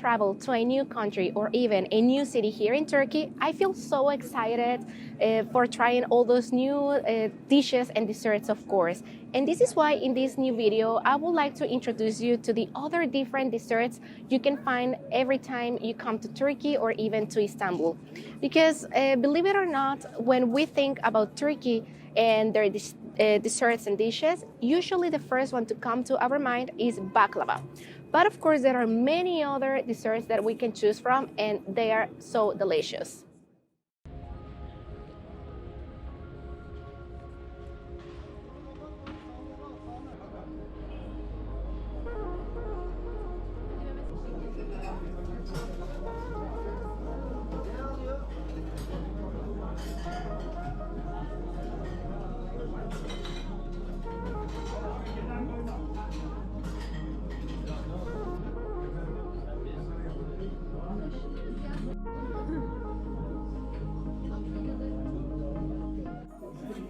travel to a new country or even a new city here in Turkey, I feel so excited for trying all those new dishes and desserts, of course. And this is why in this new video, I would like to introduce you to the other different desserts you can find every time you come to Turkey or even to Istanbul. Because believe it or not, when we think about Turkey and their desserts and dishes, usually the first one to come to our mind is baklava. But of course, there are many other desserts that we can choose from, and they are so delicious.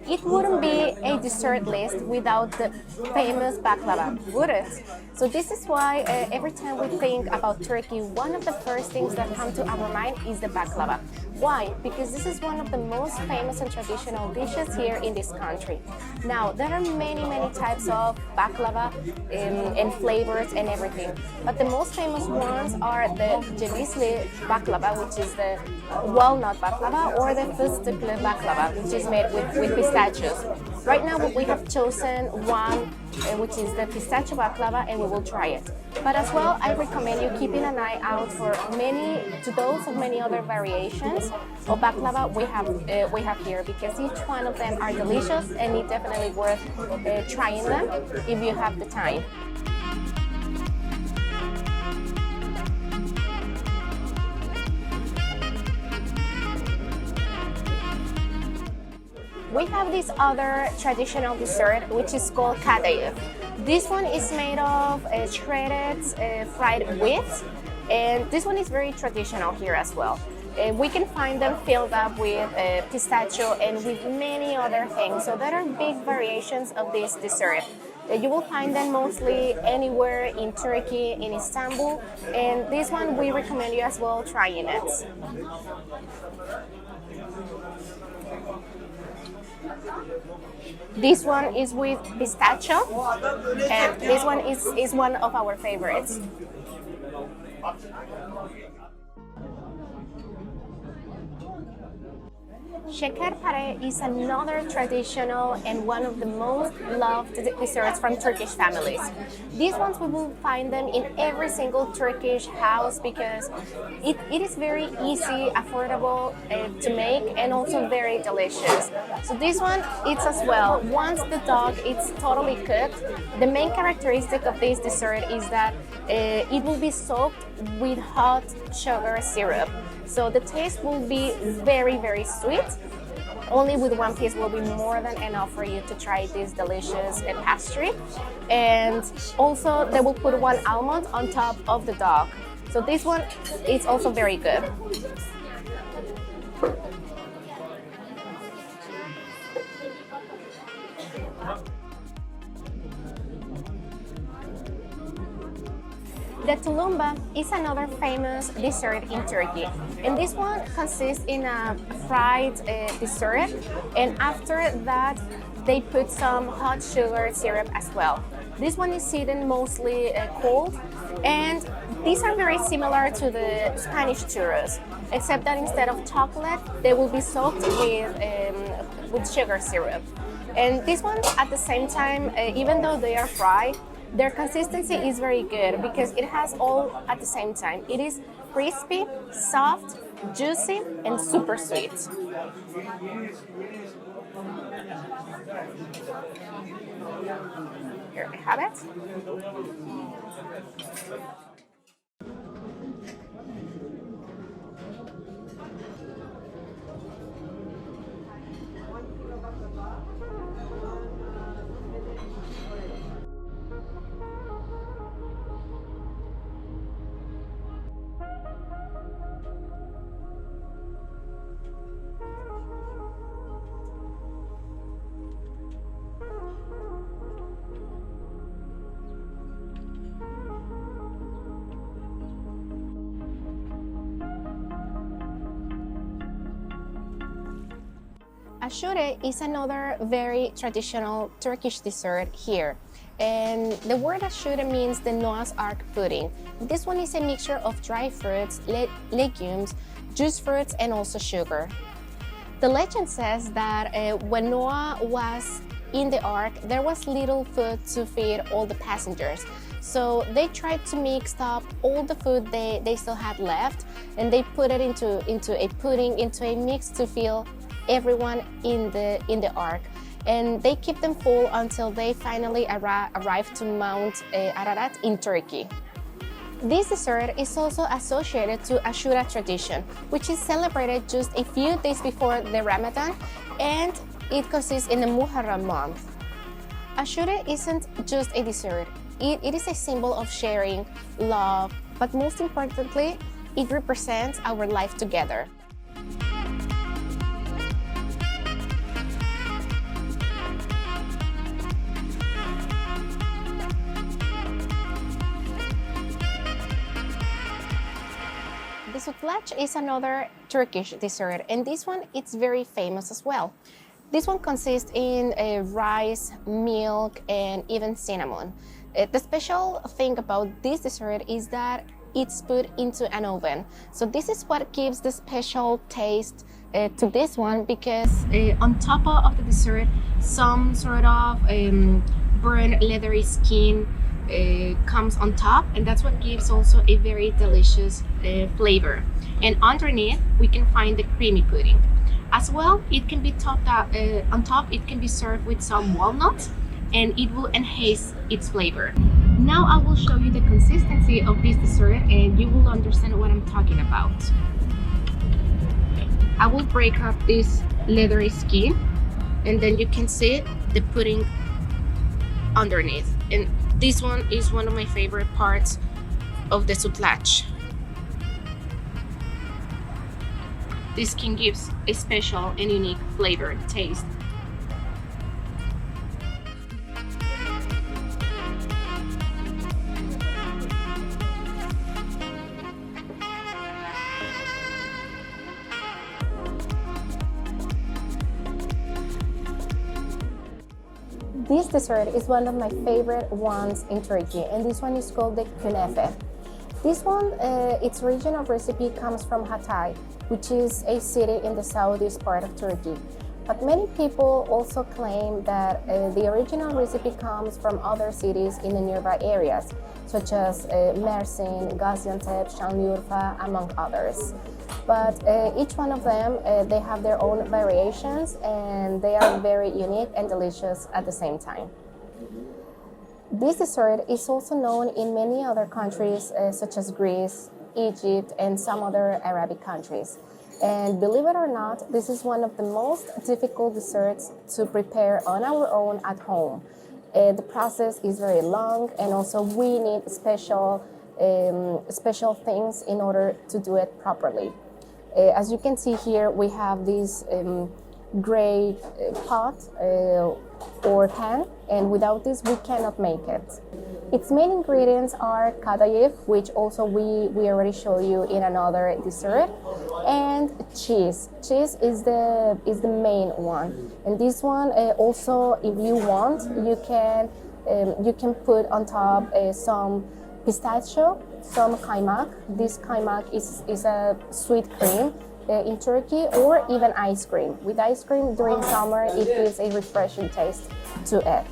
It wouldn't be a dessert list without the famous baklava, would it? So this is why every time we think about Turkey, one of the first things that come to our mind is the baklava. Why? Because this is one of the most famous and traditional dishes here in this country. Now, there are many types of baklava and flavors and everything. But the most famous ones are the cevizli baklava, which is the walnut baklava, or the fıstıklı baklava, which is made with pistachios. Right now we have chosen one which is the pistachio baklava, and we will try it. But as well, I recommend you keeping an eye out for many other variations of baklava we have here, because each one of them are delicious and it's definitely worth trying them if you have the time. We have this other traditional dessert which is called kadayıf. This one is made of shredded fried wheat, and this one is very traditional here as well. We can find them filled up with pistachio and with many other things, so there are big variations of this dessert. You will find them mostly anywhere in Turkey, in Istanbul, and this one we recommend you as well trying it. This one is with pistachio, and this one is one of our favorites. ŞEKERPARE is another traditional and one of the most loved desserts from Turkish families. These ones we will find them in every single Turkish house because it is very easy, affordable to make, and also very delicious. So this one, it's as well, once the dough is totally cooked, the main characteristic of this dessert is that it will be soaked with hot sugar syrup. So the taste will be very sweet. Only with one piece will be more than enough for you to try this delicious pastry. And also they will put one almond on top of the dough. So this one is also very good. The tulumba is another famous dessert in Turkey, and this one consists in a fried dessert, and after that they put some hot sugar syrup as well. This one is eaten mostly cold, and these are very similar to the Spanish churros, except that instead of chocolate they will be soaked with sugar syrup. And this one at the same time, even though they are fried, their consistency is very good because it has all at the same time. It is crispy, soft, juicy, and super sweet. Here we have it. Aşure is another very traditional Turkish dessert here. And the word aşure means the Noah's Ark pudding. This one is a mixture of dry fruits, legumes, juice fruits, and also sugar. The legend says that when Noah was in the ark, there was little food to feed all the passengers. So they tried to mix up all the food they still had left, and they put it into a pudding, into a mix to fill everyone in the ark. And they keep them full until they finally arrive to Mount Ararat in Turkey. This dessert is also associated to Ashura tradition, which is celebrated just a few days before the Ramadan, and it consists in the Muharram month. Ashura isn't just a dessert. It is a symbol of sharing, love, but most importantly, it represents our life together. The sütlaç is another Turkish dessert, and this one it's very famous as well. This one consists in rice, milk, and even cinnamon. The special thing about this dessert is that it's put into an oven. So this is what gives the special taste to this one, because on top of the dessert, some sort of burnt leathery skin comes on top, and that's what gives also a very delicious flavor. And underneath we can find the creamy pudding. As well, it can be topped up on top. It can be served with some walnuts, and it will enhance its flavor. Now I will show you the consistency of this dessert, and you will understand what I'm talking about. I will break up this leathery skin, and then you can see the pudding underneath. And this one is one of my favorite parts of the sütlaç. This skin gives a special and unique flavor taste. This dessert is one of my favorite ones in Turkey, and this one is called the KÜNEFE. This one, its original recipe comes from Hatay, which is a city in the southeast part of Turkey. But many people also claim that the original recipe comes from other cities in the nearby areas, such as Mersin, Gaziantep, Şanlıurfa, among others. But each one of them, they have their own variations, and they are very unique and delicious at the same time. This dessert is also known in many other countries, such as Greece, Egypt, and some other Arabic countries. And believe it or not, this is one of the most difficult desserts to prepare on our own at home. The process is very long, and also we need special things in order to do it properly. As you can see here, we have this gray pot or pan, and without this we cannot make it. Its main ingredients are kadayıf, which also we already showed you in another dessert, and cheese. Cheese is the main one, and this one also, if you want, you can put on top some pistachio, some kaymak. This kaymak is a sweet cream in Turkey, or even ice cream. With ice cream during summer, it gives a refreshing taste to it.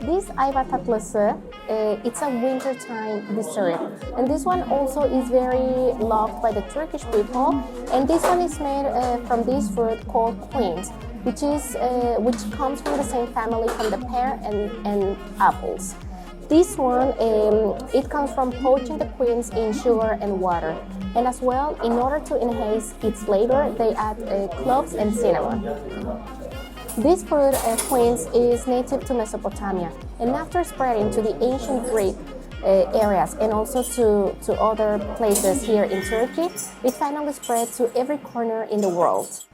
This ayva tatlısı, it's a wintertime dessert, and this one also is very loved by the Turkish people. And this one is made from this fruit called quince, which comes from the same family from the pear and apples. This one, it comes from poaching the quince in sugar and water. And as well, in order to enhance its flavor, they add cloves and cinnamon. This food, twins, is native to Mesopotamia, and after spreading to the ancient Greek areas and also to other places here in Turkey, it finally spread to every corner in the world.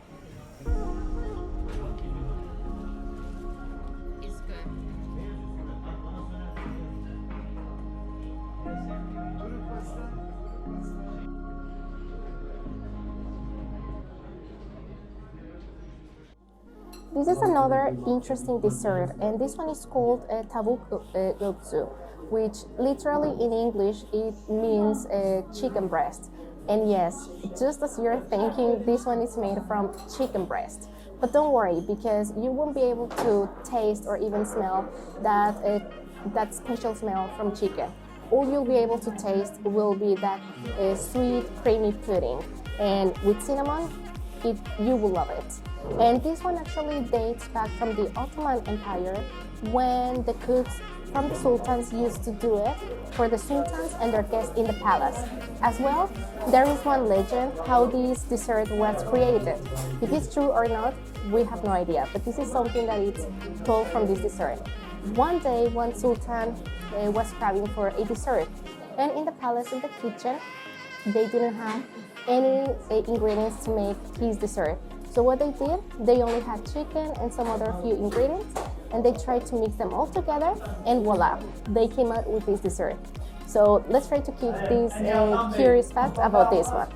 This is another interesting dessert, and this one is called TAVUK ğöğsü, which literally in English it means chicken breast. And yes, just as you're thinking, this one is made from chicken breast. But don't worry, because you won't be able to taste or even smell that special smell from chicken. All you'll be able to taste will be that sweet, creamy pudding, and with cinnamon, you will love it. And this one actually dates back from the Ottoman Empire, when the cooks from the sultans used to do it for the sultans and their guests in the palace. As well, there is one legend how this dessert was created. If it's true or not, we have no idea, but this is something that is told from this dessert. One day, one sultan was craving for a dessert, and in the palace, in the kitchen, they didn't have any ingredients to make his dessert. So what they did, they only had chicken and some other few ingredients, and they tried to mix them all together, and voila, they came out with this dessert. So let's try to keep this curious fact about this one.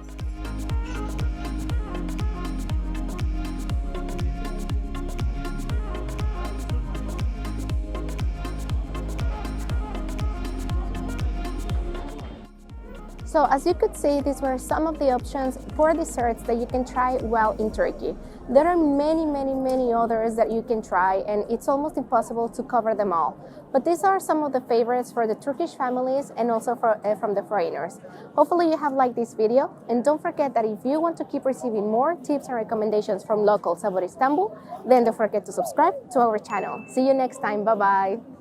So as you could see, these were some of the options for desserts that you can try while in Turkey. There are many others that you can try, and it's almost impossible to cover them all. But these are some of the favorites for the Turkish families and also from the foreigners. Hopefully you have liked this video, and don't forget that if you want to keep receiving more tips and recommendations from locals about Istanbul, then don't forget to subscribe to our channel. See you next time. Bye bye.